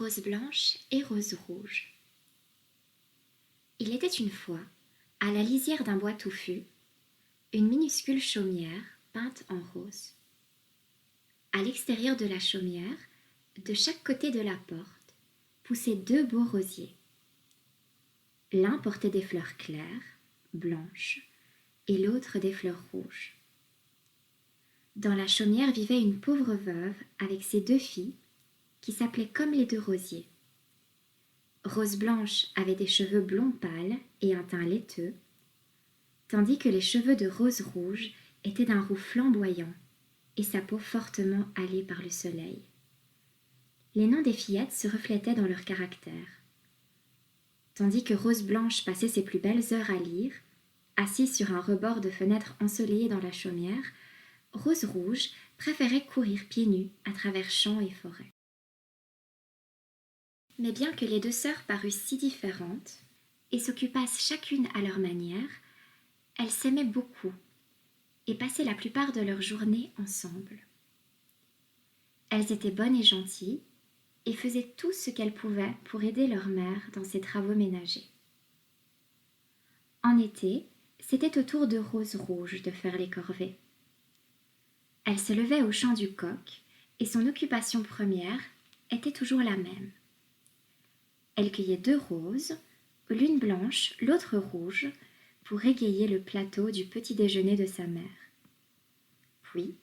Rose blanche et rose rouge. Il était une fois, à la lisière d'un bois touffu, une minuscule chaumière peinte en rose. À l'extérieur de la chaumière, de chaque côté de la porte, poussaient deux beaux rosiers. L'un portait des fleurs claires, blanches, et l'autre des fleurs rouges. Dans la chaumière vivait une pauvre veuve avec ses deux filles, qui s'appelaient comme les deux rosiers. Rose blanche avait des cheveux blonds pâles et un teint laiteux, tandis que les cheveux de Rose rouge étaient d'un roux flamboyant et sa peau fortement hâlée par le soleil. Les noms des fillettes se reflétaient dans leur caractère. Tandis que Rose blanche passait ses plus belles heures à lire, assise sur un rebord de fenêtre ensoleillée dans la chaumière, Rose rouge préférait courir pieds nus à travers champs et forêts. Mais bien que les deux sœurs parussent si différentes et s'occupassent chacune à leur manière, elles s'aimaient beaucoup et passaient la plupart de leur journée ensemble. Elles étaient bonnes et gentilles et faisaient tout ce qu'elles pouvaient pour aider leur mère dans ses travaux ménagers. En été, c'était au tour de Rose rouge de faire les corvées. Elle se levait au chant du coq et son occupation première était toujours la même. Elle cueillait deux roses, l'une blanche, l'autre rouge, pour égayer le plateau du petit déjeuner de sa mère. Puis,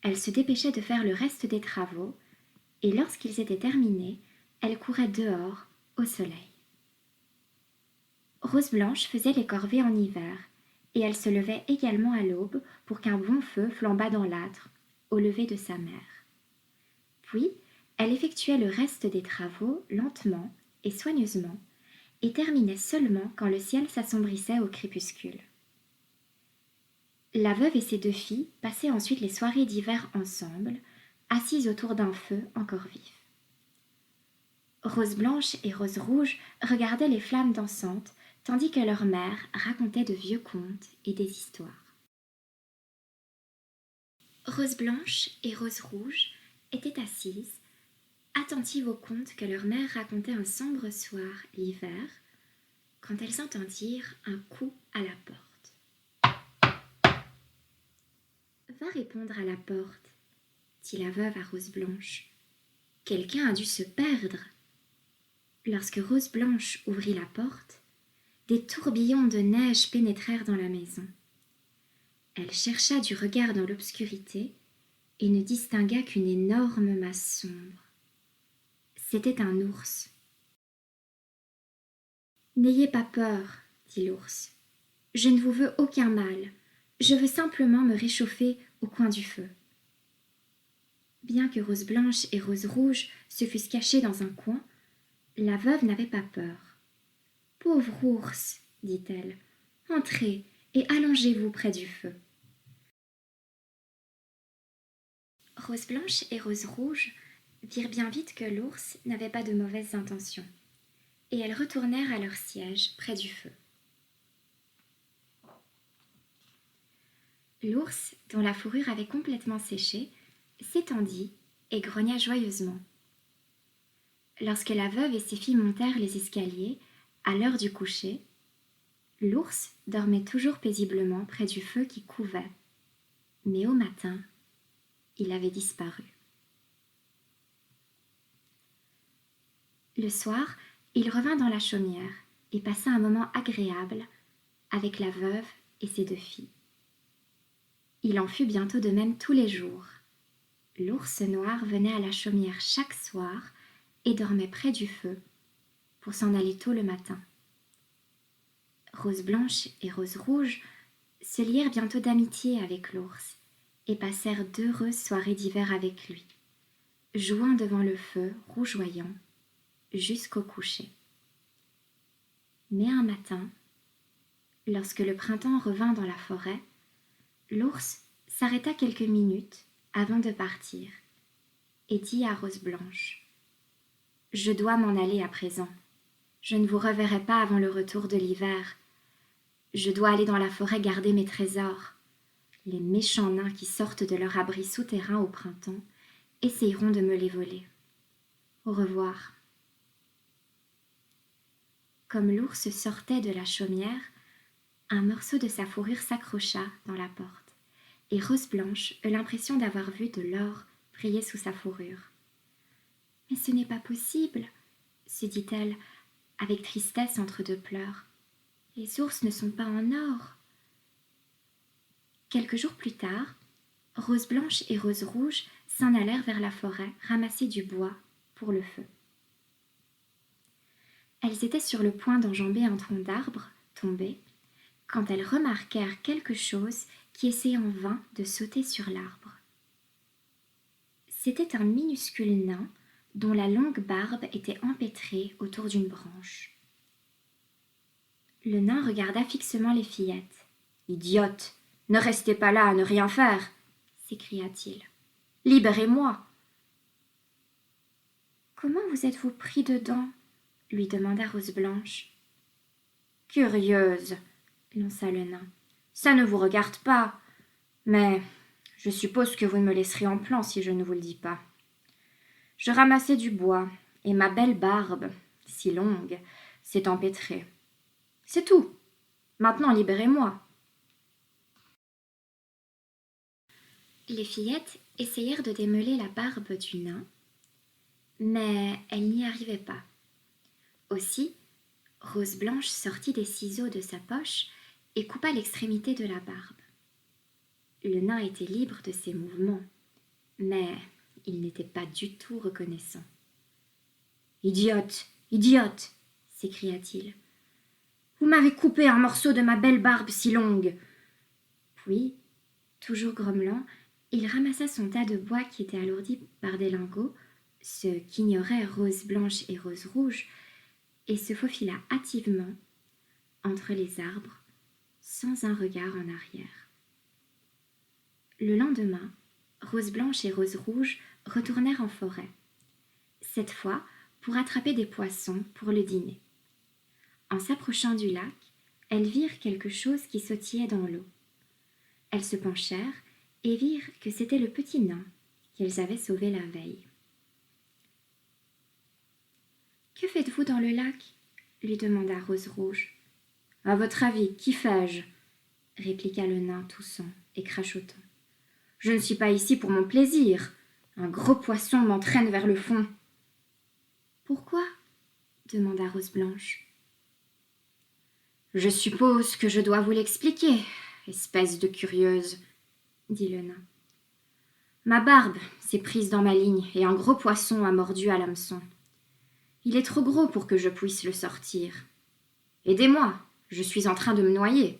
elle se dépêchait de faire le reste des travaux, et lorsqu'ils étaient terminés, elle courait dehors, au soleil. Rose blanche faisait les corvées en hiver, et elle se levait également à l'aube pour qu'un bon feu flambât dans l'âtre, au lever de sa mère. Puis, elle effectuait le reste des travaux lentement et soigneusement, et terminait seulement quand le ciel s'assombrissait au crépuscule. La veuve et ses deux filles passaient ensuite les soirées d'hiver ensemble, assises autour d'un feu encore vif. Rose blanche et Rose rouge regardaient les flammes dansantes, tandis que leur mère racontait de vieux contes et des histoires. Rose blanche et Rose rouge étaient assises, attentives aux contes que leur mère racontait un sombre soir l'hiver, quand elles entendirent un coup à la porte. « Va répondre à la porte, » dit la veuve à Rose blanche. « Quelqu'un a dû se perdre. » Lorsque Rose blanche ouvrit la porte, des tourbillons de neige pénétrèrent dans la maison. Elle chercha du regard dans l'obscurité et ne distingua qu'une énorme masse sombre. C'était un ours. « N'ayez pas peur, » dit l'ours. « Je ne vous veux aucun mal. Je veux simplement me réchauffer au coin du feu. » Bien que Rose blanche et Rose rouge se fussent cachées dans un coin, la veuve n'avait pas peur. « Pauvre ours, dit-elle, entrez et allongez-vous près du feu. » Rose blanche et Rose rouge virent bien vite que l'ours n'avait pas de mauvaises intentions, et elles retournèrent à leur siège près du feu. L'ours, dont la fourrure avait complètement séché, s'étendit et grogna joyeusement. Lorsque la veuve et ses filles montèrent les escaliers, à l'heure du coucher, l'ours dormait toujours paisiblement près du feu qui couvait, mais au matin, il avait disparu. Le soir, il revint dans la chaumière et passa un moment agréable avec la veuve et ses deux filles. Il en fut bientôt de même tous les jours. L'ours noir venait à la chaumière chaque soir et dormait près du feu pour s'en aller tôt le matin. Rose blanche et Rose rouge se lièrent bientôt d'amitié avec l'ours et passèrent d'heureuses soirées d'hiver avec lui, jouant devant le feu rougeoyant jusqu'au coucher. Mais un matin, lorsque le printemps revint dans la forêt, l'ours s'arrêta quelques minutes avant de partir et dit à Rose blanche : « Je dois m'en aller à présent. Je ne vous reverrai pas avant le retour de l'hiver. Je dois aller dans la forêt garder mes trésors. Les méchants nains qui sortent de leur abri souterrain au printemps essayeront de me les voler. » Au revoir. Comme l'ours sortait de la chaumière, un morceau de sa fourrure s'accrocha dans la porte, et Rose Blanche eut l'impression d'avoir vu de l'or briller sous sa fourrure. Mais ce n'est pas possible, se dit-elle avec tristesse entre deux pleurs. Les ours ne sont pas en or. Quelques jours plus tard, Rose Blanche et Rose Rouge s'en allèrent vers la forêt ramasser du bois pour le feu. Elles étaient sur le point d'enjamber un tronc d'arbre tombé quand elles remarquèrent quelque chose qui essayait en vain de sauter sur l'arbre. C'était un minuscule nain dont la longue barbe était empêtrée autour d'une branche. Le nain regarda fixement les fillettes. « Idiotes, ne restez pas là à ne rien faire !» s'écria-t-il. « Libérez-moi !»« Comment vous êtes-vous pris dedans ?» lui demanda Rose Blanche. « Curieuse !» lança le nain. « Ça ne vous regarde pas, mais je suppose que vous ne me laisserez en plan si je ne vous le dis pas. Je ramassais du bois, et ma belle barbe, si longue, s'est empêtrée. C'est tout. Maintenant, libérez-moi. » Les fillettes essayèrent de démêler la barbe du nain, mais elles n'y arrivaient pas. Aussi, Rose Blanche sortit des ciseaux de sa poche et coupa l'extrémité de la barbe. Le nain était libre de ses mouvements, mais il n'était pas du tout reconnaissant. « Idiote, idiote !» s'écria-t-il. « Vous m'avez coupé un morceau de ma belle barbe si longue !» Puis, toujours grommelant, il ramassa son tas de bois qui était alourdi par des lingots, ce qu'ignoraient Rose Blanche et Rose Rouge, et se faufila hâtivement entre les arbres, sans un regard en arrière. Le lendemain, Rose Blanche et Rose Rouge retournèrent en forêt, cette fois pour attraper des poissons pour le dîner. En s'approchant du lac, elles virent quelque chose qui sautillait dans l'eau. Elles se penchèrent et virent que c'était le petit nain qu'elles avaient sauvé la veille. « Que faites-vous dans le lac ?» lui demanda Rose Rouge. « À votre avis, qui fais-je » répliqua le nain toussant et crachotant. « Je ne suis pas ici pour mon plaisir. Un gros poisson m'entraîne vers le fond. »« Pourquoi ?» demanda Rose Blanche. « Je suppose que je dois vous l'expliquer, espèce de curieuse, » dit le nain. « Ma barbe s'est prise dans ma ligne et un gros poisson a mordu à l'hameçon. Il est trop gros pour que je puisse le sortir. Aidez-moi, je suis en train de me noyer. »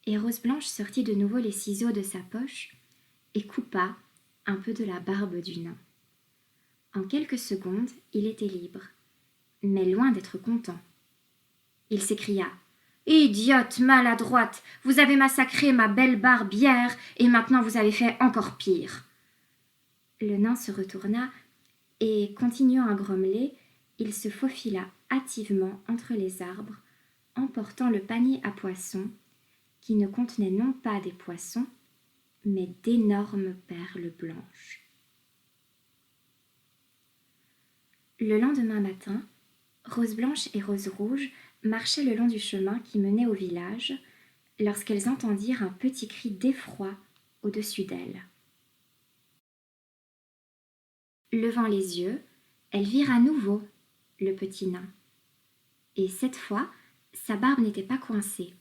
Et Rose Blanche sortit de nouveau les ciseaux de sa poche et coupa un peu de la barbe du nain. En quelques secondes, il était libre, mais loin d'être content. Il s'écria « Idiote, maladroite, vous avez massacré ma belle barbe hier et maintenant vous avez fait encore pire. » Le nain se retourna et, continuant à grommeler, il se faufila hâtivement entre les arbres, emportant le panier à poissons qui ne contenait non pas des poissons, mais d'énormes perles blanches. Le lendemain matin, Rose Blanche et Rose Rouge marchaient le long du chemin qui menait au village lorsqu'elles entendirent un petit cri d'effroi au-dessus d'elles. Levant les yeux, elles virent à nouveau le petit nain. Et cette fois, sa barbe n'était pas coincée.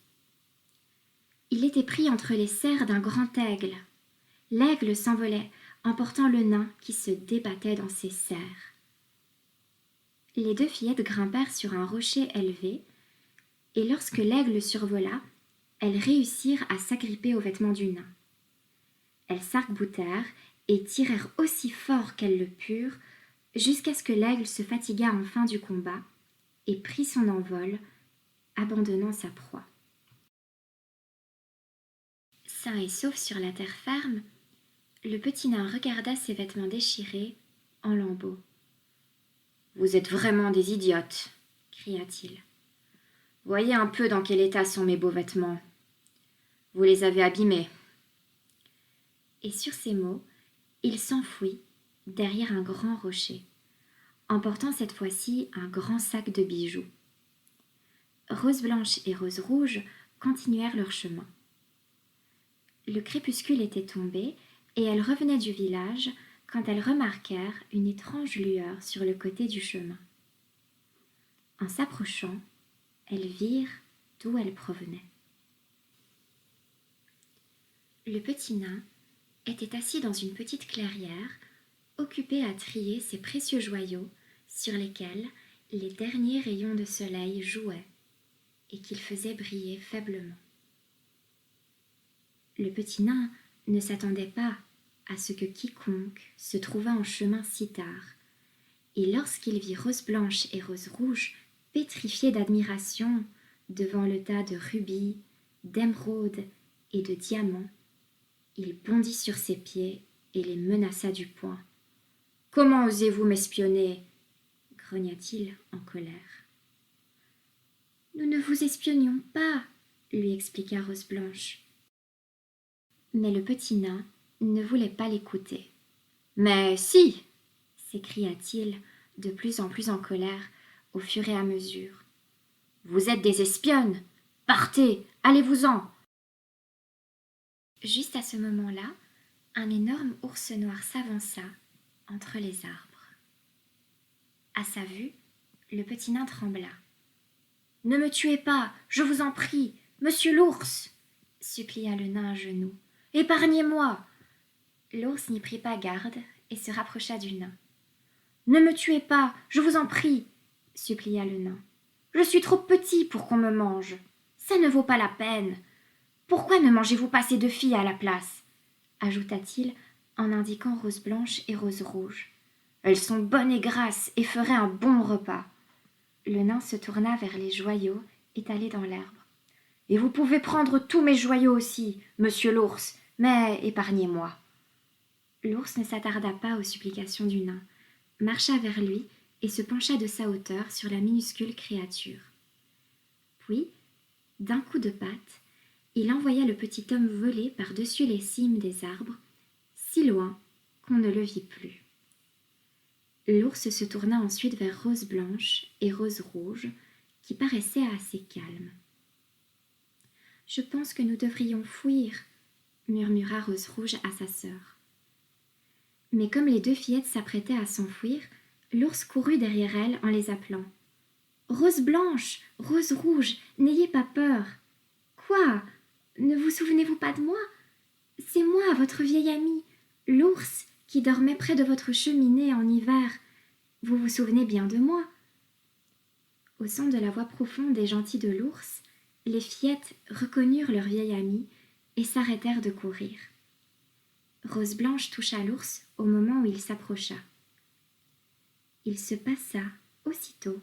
Il était pris entre les serres d'un grand aigle. L'aigle s'envolait, emportant le nain qui se débattait dans ses serres. Les deux fillettes grimpèrent sur un rocher élevé, et lorsque l'aigle survola, elles réussirent à s'agripper aux vêtements du nain. Elles s'arc-boutèrent et tirèrent aussi fort qu'elles le purent, jusqu'à ce que l'aigle se fatiguât enfin du combat et prit son envol, abandonnant sa proie. Sain et sauf sur la terre ferme, le petit nain regarda ses vêtements déchirés en lambeaux. « Vous êtes vraiment des idiotes !» cria-t-il. « Voyez un peu dans quel état sont mes beaux vêtements. Vous les avez abîmés. » Et sur ces mots, il s'enfuit derrière un grand rocher, emportant cette fois-ci un grand sac de bijoux. Rose blanche et Rose rouge continuèrent leur chemin. Le crépuscule était tombé et elles revenaient du village quand elles remarquèrent une étrange lueur sur le côté du chemin. En s'approchant, elles virent d'où elle provenait. Le petit nain était assis dans une petite clairière, occupé à trier ses précieux joyaux sur lesquels les derniers rayons de soleil jouaient et qu'il faisait briller faiblement. Le petit nain ne s'attendait pas à ce que quiconque se trouvât en chemin si tard, et lorsqu'il vit Rose blanche et Rose rouge pétrifiées d'admiration devant le tas de rubis, d'émeraudes et de diamants, il bondit sur ses pieds et les menaça du poing. « Comment osez-vous m'espionner » grogna-t-il en colère. « Nous ne vous espionnions pas, » lui expliqua Rose blanche. Mais le petit nain ne voulait pas l'écouter. « Mais si !» s'écria-t-il de plus en plus en colère au fur et à mesure. « Vous êtes des espionnes! Partez, allez-vous-en !» Juste à ce moment-là, un énorme ours noir s'avança entre les arbres. À sa vue, le petit nain trembla. « Ne me tuez pas, je vous en prie, monsieur l'ours !» supplia le nain à genoux. « Épargnez-moi !» L'ours n'y prit pas garde et se rapprocha du nain. « Ne me tuez pas, je vous en prie !» supplia le nain. « Je suis trop petit pour qu'on me mange. Ça ne vaut pas la peine. Pourquoi ne mangez-vous pas ces deux filles à la place ?» ajouta-t-il en indiquant Rose blanche et Rose rouge. « Elles sont bonnes et grasses et feraient un bon repas. » Le nain se tourna vers les joyaux étalés dans l'herbe. « Et vous pouvez prendre tous mes joyaux aussi, monsieur l'ours, mais épargnez-moi. » L'ours ne s'attarda pas aux supplications du nain, marcha vers lui et se pencha de sa hauteur sur la minuscule créature. Puis, d'un coup de patte, il envoya le petit homme voler par-dessus les cimes des arbres, si loin qu'on ne le vit plus. L'ours se tourna ensuite vers Rose blanche et Rose rouge, qui paraissaient assez calmes. « Je pense que nous devrions fuir, » murmura Rose rouge à sa sœur. Mais comme les deux fillettes s'apprêtaient à s'enfuir, l'ours courut derrière elles en les appelant. « Rose blanche, Rose rouge, n'ayez pas peur. »« Quoi ? Ne vous souvenez-vous pas de moi ? C'est moi, votre vieille amie, l'ours qui dormait près de votre cheminée en hiver. Vous vous souvenez bien de moi ?» Au son de la voix profonde et gentille de l'ours, les fillettes reconnurent leur vieille amie et s'arrêtèrent de courir. Rose blanche toucha l'ours au moment où il s'approcha. Il se passa aussitôt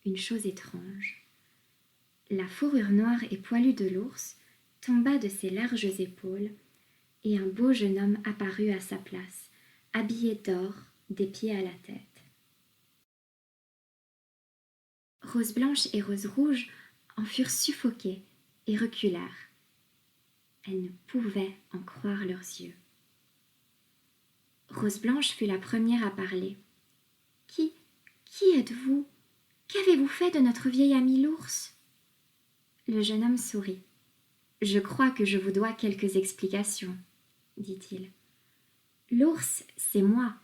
une chose étrange. La fourrure noire et poilue de l'ours tomba de ses larges épaules et un beau jeune homme apparut à sa place, habillé d'or des pieds à la tête. Rose blanche et Rose rouge en furent suffoquées et reculèrent. Elles ne pouvaient en croire leurs yeux. Rose blanche fut la première à parler. « Qui êtes-vous ? Qu'avez-vous fait de notre vieil ami l'ours ?» Le jeune homme sourit. « Je crois que je vous dois quelques explications, » dit-il. « L'ours, c'est moi.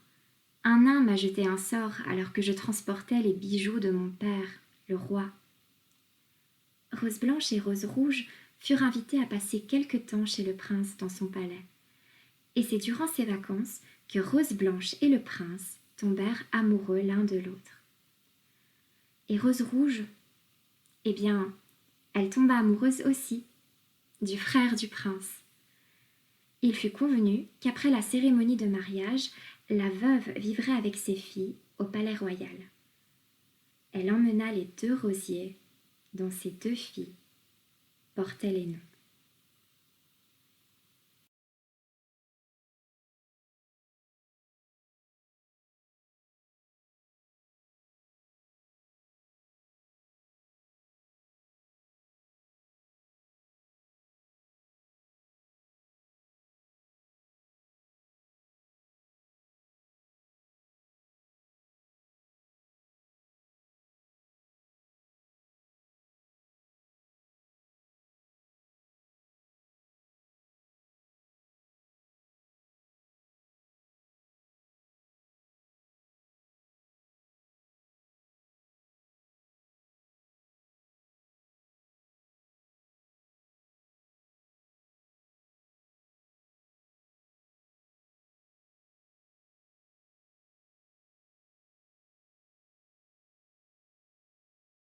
Un nain m'a jeté un sort alors que je transportais les bijoux de mon père, le roi. » Rose blanche et Rose rouge furent invitées à passer quelque temps chez le prince dans son palais. Et c'est durant ces vacances que Rose blanche et le prince tombèrent amoureux l'un de l'autre. Et Rose rouge, eh bien, elle tomba amoureuse aussi du frère du prince. Il fut convenu qu'après la cérémonie de mariage, la veuve vivrait avec ses filles au palais royal. Elle emmena les deux rosiers dont ses deux filles portaient les noms.